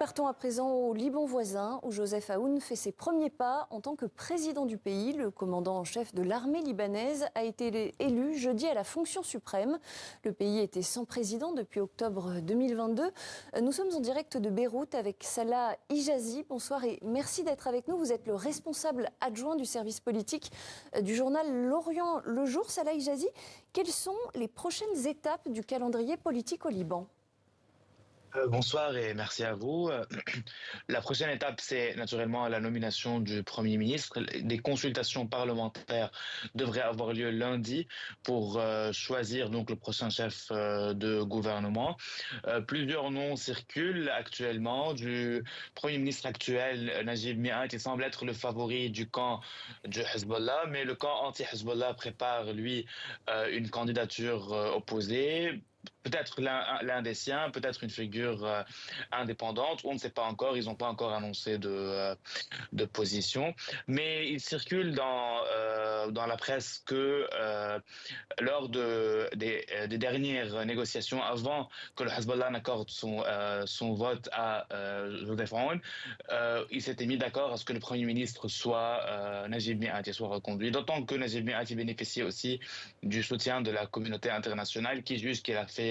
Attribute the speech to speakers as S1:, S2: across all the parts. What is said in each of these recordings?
S1: Partons à présent au Liban voisin, où Joseph Aoun fait ses premiers pas en tant que président du pays. Le commandant en chef de l'armée libanaise a été élu jeudi à la fonction suprême. Le pays était sans président depuis octobre 2022. Nous sommes en direct de Beyrouth avec Salah Hijazi. Bonsoir et merci d'être avec nous. Vous êtes le responsable adjoint du service politique du journal L'Orient le Jour. Salah Hijazi, quelles sont les prochaines étapes du calendrier politique au Liban ?
S2: Bonsoir et merci à vous. La prochaine étape, c'est naturellement la nomination du Premier ministre. Des consultations parlementaires devraient avoir lieu lundi pour choisir donc le prochain chef de gouvernement. Plusieurs noms circulent actuellement du Premier ministre actuel, Najib Mikati, qui semble être le favori du camp du Hezbollah, mais le camp anti-Hezbollah prépare, lui, une candidature opposée. Peut-être l'un des siens, peut-être une figure indépendante, on ne sait pas encore, ils n'ont pas encore annoncé de position, mais il circule dans la presse que lors des dernières négociations, avant que le Hezbollah n'accorde son vote à Joseph Aoun, il s'était mis d'accord à ce que le Premier ministre soit Najib Mikati, soit reconduit, d'autant que Najib Mikati bénéficie aussi du soutien de la communauté internationale qui juge qu'il a fait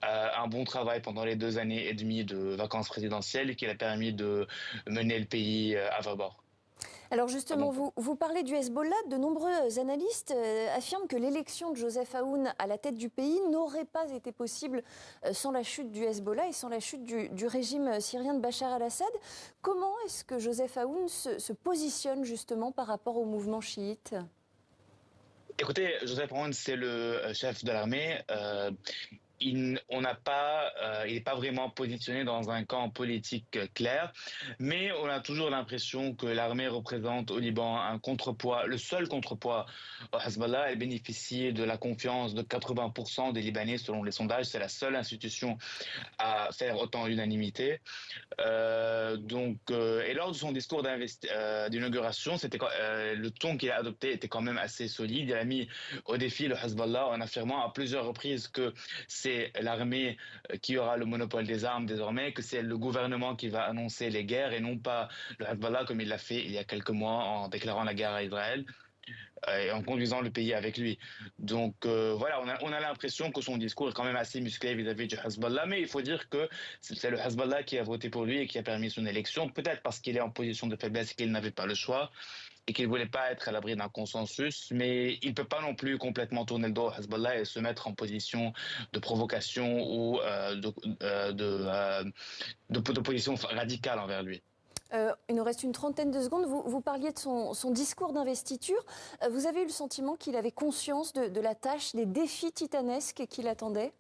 S2: un bon travail pendant les 2 années et demie de vacances présidentielles et qui a permis de mener le pays à bord.
S1: Alors justement, vous parlez du Hezbollah. De nombreux analystes affirment que l'élection de Joseph Aoun à la tête du pays n'aurait pas été possible sans la chute du Hezbollah et sans la chute du régime syrien de Bachar al-Assad. Comment est-ce que Joseph Aoun se positionne justement par rapport au mouvement chiite ?
S2: Écoutez, Joseph Aoun, c'est le chef de l'armée. Il n'est pas vraiment positionné dans un camp politique clair, mais on a toujours l'impression que l'armée représente au Liban un contrepoids, le seul contrepoids au Hezbollah. Elle bénéficie de la confiance de 80% des Libanais selon les sondages. C'est la seule institution à faire autant l'unanimité. Et lors de son discours d'inauguration, le ton qu'il a adopté était quand même assez solide. Il a mis au défi le Hezbollah en affirmant à plusieurs reprises que c'est l'armée qui aura le monopole des armes désormais, que c'est le gouvernement qui va annoncer les guerres et non pas le Hezbollah comme il l'a fait il y a quelques mois en déclarant la guerre à Israël et en conduisant le pays avec lui. Donc voilà, on a l'impression que son discours est quand même assez musclé vis-à-vis du Hezbollah, mais il faut dire que c'est le Hezbollah qui a voté pour lui et qui a permis son élection, peut-être parce qu'il est en position de faiblesse et qu'il n'avait pas le choix et qu'il ne voulait pas être à l'abri d'un consensus, mais il ne peut pas non plus complètement tourner le dos au Hezbollah et se mettre en position de provocation ou de position radicale envers lui.
S1: Il nous reste une trentaine de secondes. Vous parliez de son discours d'investiture. Vous avez eu le sentiment qu'il avait conscience de la tâche, des défis titanesques qui l'attendaient ?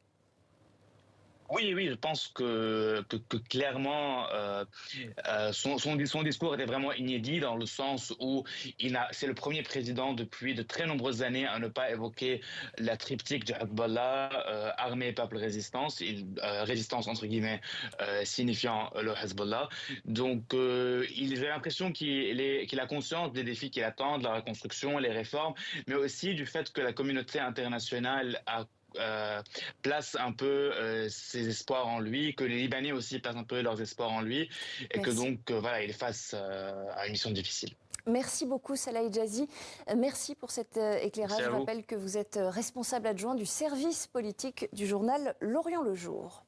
S2: Oui, je pense que clairement, son discours était vraiment inédit dans le sens où c'est le premier président depuis de très nombreuses années à ne pas évoquer la triptyque du Hezbollah, armée, peuple, résistance, résistance entre guillemets, signifiant le Hezbollah. Donc, j'ai l'impression qu'il a conscience des défis qui l'attendent, la reconstruction, les réformes, mais aussi du fait que la communauté internationale place un peu ses espoirs en lui, que les Libanais aussi placent un peu leurs espoirs en lui, et que donc voilà, il est face à une mission difficile.
S1: Merci beaucoup Salah Hijazi. Merci pour cet éclairage. Je rappelle que vous êtes responsable adjoint du service politique du journal L'Orient le Jour.